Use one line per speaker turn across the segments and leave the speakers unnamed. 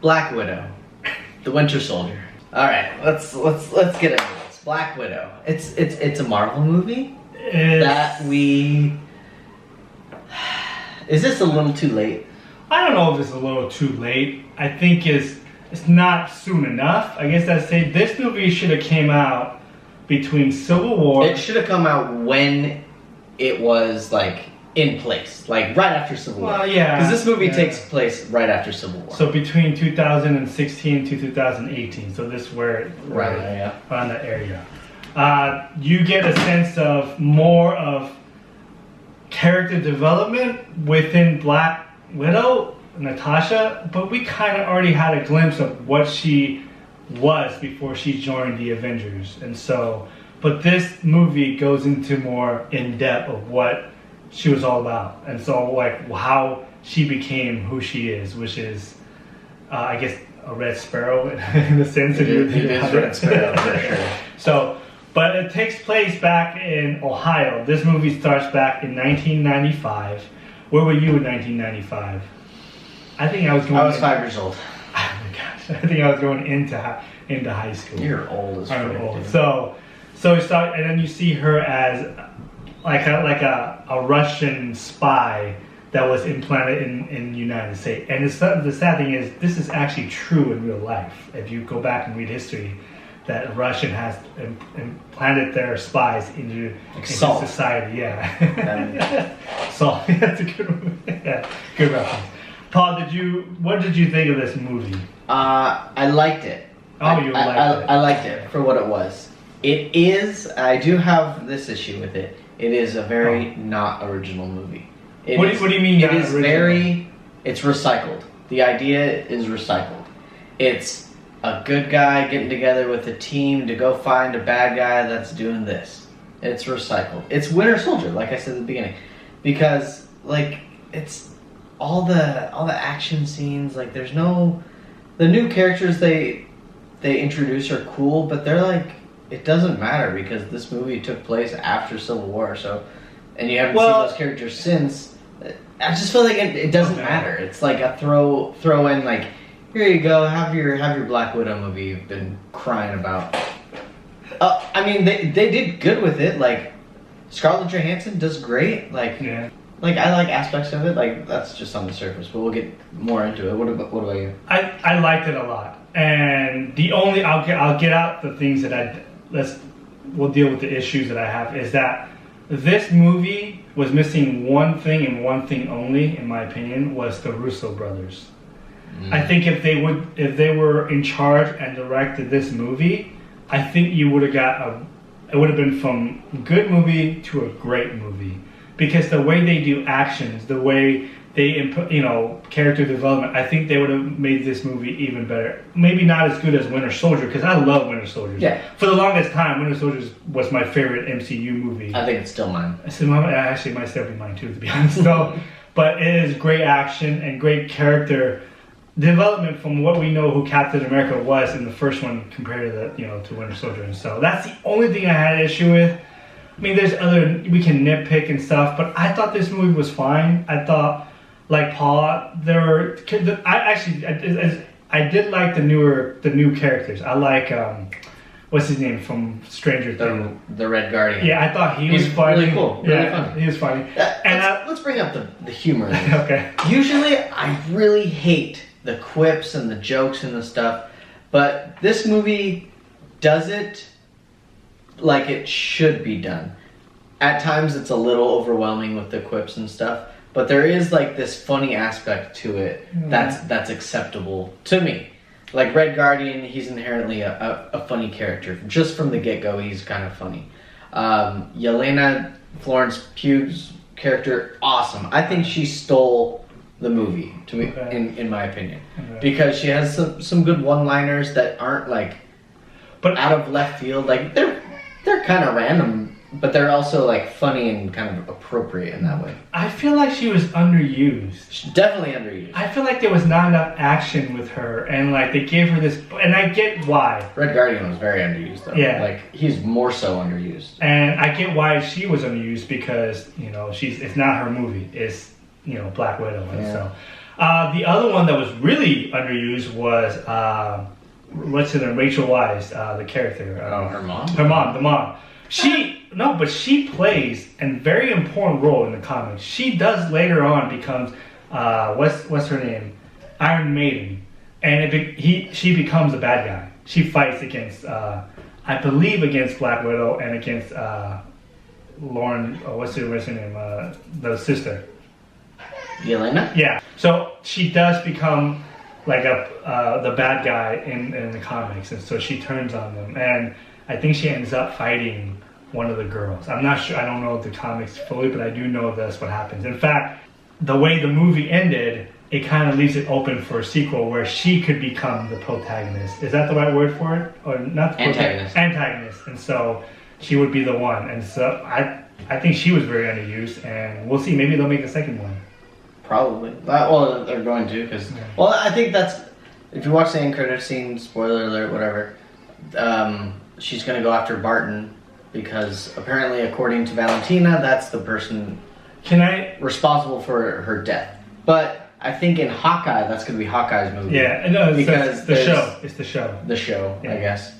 Black Widow, the Winter Soldier. All right, let's get into this. Black Widow. It's a Marvel movie that we. Is this a little too late?
I don't know if it's a little too late. I think it's not soon enough. I guess I'd say this movie should have came out between Civil War.
It should have come out when it was like in place, like right after Civil War.
Well, yeah.
Because this movie takes place right after Civil War.
So between 2016 to 2018. So this where
right,
around that area. You get a sense of more of character development within Black Widow, Natasha, but we kind of already had a glimpse of what she was before she joined the Avengers. And so, but this movie goes into more in depth of what she was all about. And so like how she became who she is, which is, I guess, a Red Sparrow in the sense that
it is Red Sparrow for sure.
So, but it takes place back in Ohio. This movie starts back in 1995. Where were you in 1995? I think I was going.
I was 5 years old.
Oh my gosh! I think I was going into high school.
You're old as
I'm old. So you start, and then you see her as like a Russian spy that was implanted in the United States. And the sad thing is, this is actually true in real life. If you go back and read history, that Russian has implanted their spies into society. Yeah. Salt. That's a good one. Yeah, good reference. Paul, what did you think of this movie?
I liked it.
Oh, you liked it.
I liked it for what it was. It is. I do have this issue with it. It is a very not original movie.
What do you mean?
It is original? It's recycled. The idea is recycled. It's a good guy getting together with a team to go find a bad guy that's doing this. It's recycled. It's Winter Soldier, like I said at the beginning, because like it's all the action scenes. Like there's no the new characters they introduce are cool, but they're like it doesn't matter because this movie took place after Civil War. So, and you haven't seen those characters since. I just feel like it doesn't matter. It's like a throw in like. Here you go. Have your Black Widow movie you've been crying about. I mean, they did good with it. Like Scarlett Johansson does great. Like I like aspects of it. Like that's just on the surface, but we'll get more into it. What about you?
I liked it a lot, and the only I'll get out the things that we'll deal with the issues that I have is that this movie was missing one thing and one thing only, in my opinion, was the Russo brothers. I think if they were in charge and directed this movie, I think you would have it would have been from good movie to a great movie, because the way they do actions, the way they character development, I think they would have made this movie even better. Maybe not as good as Winter Soldier, because I love Winter Soldier.
Yeah.
For the longest time, Winter Soldier was my favorite MCU movie.
I think it's still mine.
Actually, it might still be mine too, to be honest. So, but it is great action and great character development from what we know who Captain America was in the first one compared to to Winter Soldier. And so that's the only thing I had an issue with. I mean, there's we can nitpick and stuff, but I thought this movie was fine. I thought, like Paul, I did like the new characters. I like what's his name from Stranger Things?
The Red Guardian.
Yeah, I thought he was funny.
Really cool. Really funny.
He was funny.
Let's bring up the humor.
Okay.
Usually, I really hate the quips and the jokes and the stuff, but this movie does it like it should be done. At times it's a little overwhelming with the quips and stuff, but there is like this funny aspect to it that's acceptable to me. Like Red Guardian, he's inherently a funny character. Just from the get-go, he's kind of funny. Yelena Florence Pugh's character, awesome. I think she stole the movie to me, in my opinion, because she has some good one-liners that aren't like, but out of left field. Like they're kind of random, but they're also like funny and kind of appropriate in that way.
I feel like she was underused.
She's definitely underused.
I feel like there was not enough action with her, and like they gave her this, and I get why.
Red Guardian was very underused though.
Yeah,
like he's more so underused.
And I get why she was underused, because it's not her movie. It's Black Widow, and so The other one that was really underused was what's her name? Rachel Weisz, the character.
Her mom.
The mom. But she plays a very important role in the comics. She does later on becomes what's her name? Iron Maiden, and she becomes a bad guy. She fights against I believe against Black Widow and against Lauren. What's her name? The sister.
Yelena?
Yeah. So she does become like the bad guy in the comics, and so she turns on them, and I think she ends up fighting one of the girls. I'm not sure. I don't know the comics fully, but I do know that's what happens. In fact, the way the movie ended, it kind of leaves it open for a sequel where she could become the protagonist. Is that the right word for it, or not? The
antagonist.
Antagonist, and so she would be the one. And so I think she was very underused, and we'll see. Maybe they'll make a second one.
Probably. Well, they're going to, because... Well, I think that's... If you watch the end credit scene, spoiler alert, whatever, she's going to go after Barton, because apparently, according to Valentina, that's the person responsible for her death. But I think in Hawkeye, that's going to be Hawkeye's movie.
Yeah, no, because the show. It's the show.
The show, yeah. I guess.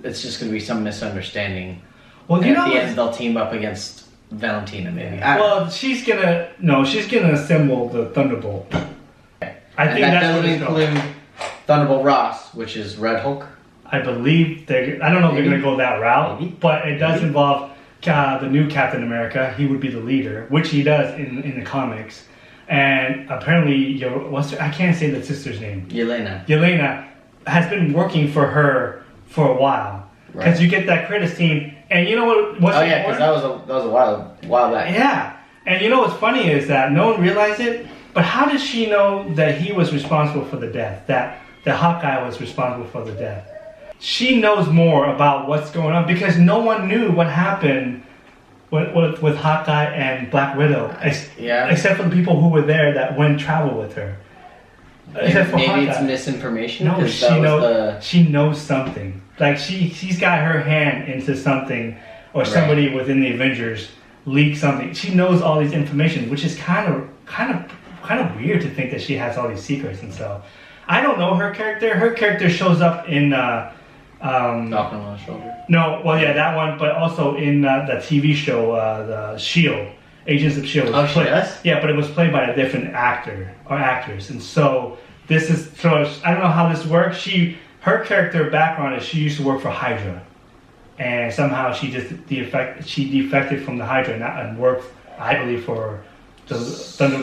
It's just going to be some misunderstanding.
Well,
and at the end, they'll team up against Valentina, maybe.
Well, she's gonna assemble the Thunderbolt. I think that doesn't
include Thunderbolt Ross, which is Red Hulk.
I believe I don't know if they're gonna go that route, but it does involve the new Captain America. He would be the leader, which he does in the comics. And apparently, I can't say the sister's name. Yelena has been working for her for a while, because you get that credits scene. And you know what?
Because that was a while back.
Yeah, and you know what's funny is that no one realized it. But how did she know that he was responsible for the death? That Hawkeye was responsible for the death? She knows more about what's going on because no one knew what happened with Hawkeye and Black Widow, except for the people who were there that went travel with her. Except for
maybe
Hawkeye.
It's misinformation.
No, she knows something. Like she's got her hand into something, or somebody within the Avengers leaked something. She knows all these information, which is kind of weird to think that she has all these secrets. And so, I don't know her character. Her character shows up in
Falcon on the Shoulder.
No, well, yeah, that one, but also in the TV show, the Shield, Agents of Shield.
Oh, she does?
Yeah, but it was played by a different actor or actress, and so I don't know how this works. Her character background is she used to work for Hydra, and somehow she defected from the Hydra and worked, I believe, for the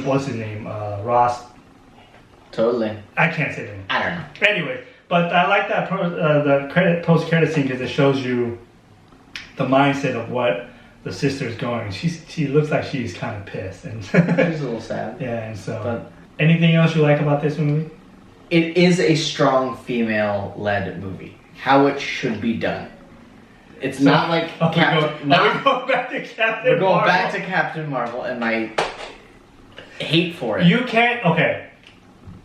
what's his name, Ross.
Totally.
I can't say the name.
I don't know.
Anyway, but I like that the post-credit scene because it shows you the mindset of what the sister's going. She looks like she's kind of pissed, and
she's a little sad.
Yeah, and so. Anything else you like about this movie?
It is a strong female-led movie. How it should be done. It's not like
Captain. We're going back to Captain Marvel.
We're going back to Captain Marvel and my hate for it.
You can't. Okay.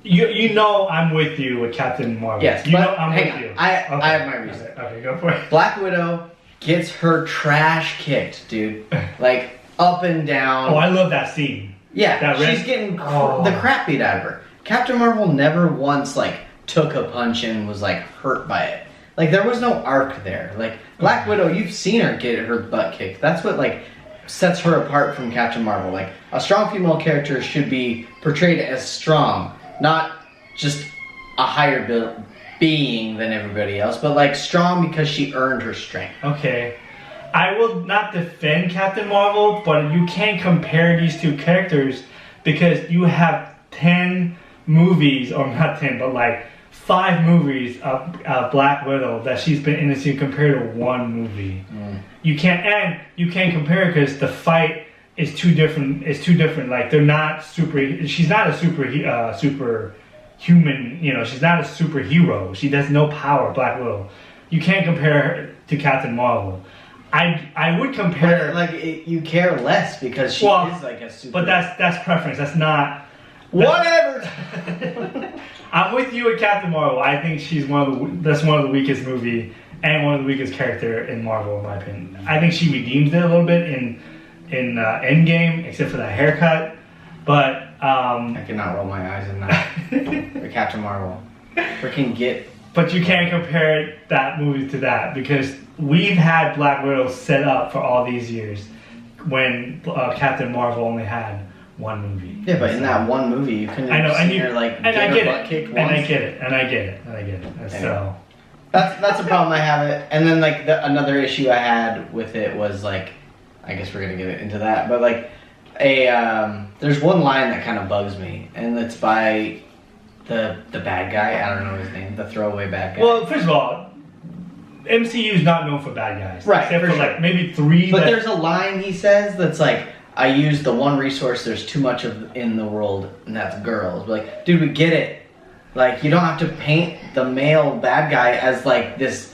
You know I'm with you with Captain Marvel.
Yes,
you know I'm with you.
I have my reason.
Okay, go for it.
Black Widow gets her trash kicked, dude. Like up and down.
Oh, I love that scene.
Yeah, she's getting the crap beat out of her. Captain Marvel never once took a punch and was hurt by it. There was no arc there. Black Widow, you've seen her get her butt kicked. That's what sets her apart from Captain Marvel. A strong female character should be portrayed as strong, not just a higher being than everybody else, but strong because she earned her strength.
Okay. I will not defend Captain Marvel, but you can't compare these two characters because you have 10 movies, or not 10, but 5 movies of Black Widow that she's been in, to compare to one movie. You can't compare because the fight is too different. It's too different. They're not super. She's not a super human. She's not a superhero. She has no power. Black Widow. You can't compare her to Captain Marvel. I would compare.
But, you care less because she is a super.
But that's preference. That's not.
Whatever.
I'm with you with Captain Marvel. I think she's one of the weakest movie and one of the weakest character in Marvel, in my opinion. I think she redeems it a little bit in Endgame, except for that haircut. But
I cannot roll my eyes in that. Or Captain Marvel. Freaking get.
But you can't compare that movie to that because we've had Black Widow set up for all these years when Captain Marvel only had one movie.
Yeah, but in that one movie, you couldn't see her like get her butt kicked once.
And I get it. And so
that's a problem I have it. And then like another issue I had with it was like, I guess we're gonna get into that, but like there's one line that kind of bugs me, and it's by the bad guy. I don't know his name. The throwaway bad guy.
Well, first of all, MCU is not known for bad guys,
right?
Except for like maybe 3.
But there's a line he says that's like, I use the one resource there's too much of in the world, and that's girls. Like, dude, we get it. Like, you don't have to paint the male bad guy as like this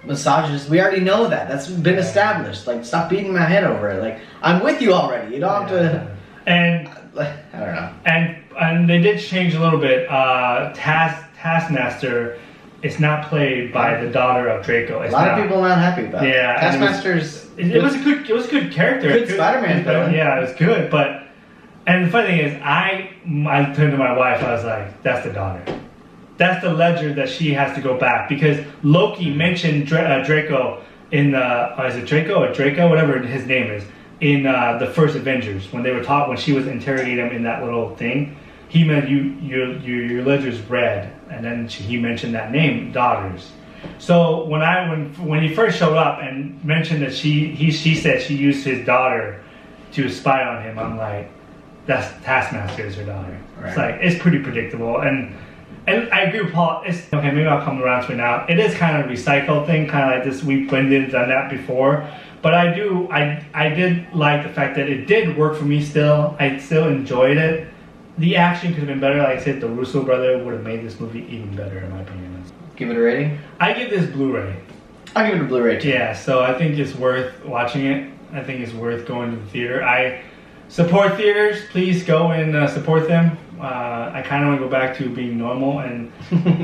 misogynist. We already know that. That's been established. Like, stop beating my head over it. Like, I'm with you already. You don't have to.
And
I don't know.
And they did change a little bit. Taskmaster is not played by the daughter of Draco.
A lot of people not happy about it.
Yeah,
Taskmaster's.
It was a good character.
Good Spider-Man villain.
Yeah, it was good. But and the funny thing is, I turned to my wife. I was like, "That's the daughter. That's the ledger that she has to go back." Because Loki mentioned Draco in is it Draco or Draco, whatever his name is, in the first Avengers when they were when she was interrogating him in that little thing. He meant your ledger's red, and then he mentioned that name, daughters. So when he first showed up and mentioned that she said she used his daughter to spy on him, I'm like, that's Taskmaster is her daughter. Right. It's like it's pretty predictable, and I agree with Paul. It's okay. Maybe I'll come around to it now. It is kind of a recycled thing, kind of like this. We've done that before, but I did like the fact that it did work for me. Still, I still enjoyed it. The action could have been better. Like I said, the Russo brother would have made this movie even better, in my opinion.
Give it a rating?
I give this Blu-ray.
I'll give it a Blu-ray too.
Yeah, so I think it's worth watching it. I think it's worth going to the theater. I support theaters. Please go and support them. I kind of want to go back to being normal, and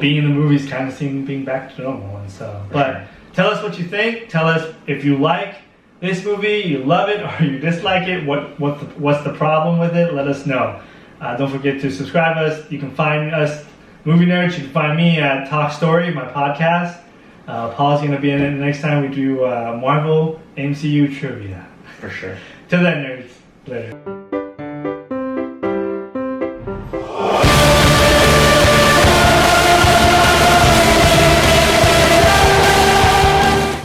being in the movies kind of seem being back to normal. And so, but tell us what you think. Tell us if you like this movie, you love it, or you dislike it. What's the problem with it? Let us know. Don't forget to subscribe us. You can find us, Movie Nerds. You can find me at Talk Story, my podcast. Paul's going to be in it next time we do Marvel MCU trivia.
For sure.
Till then, nerds. Later.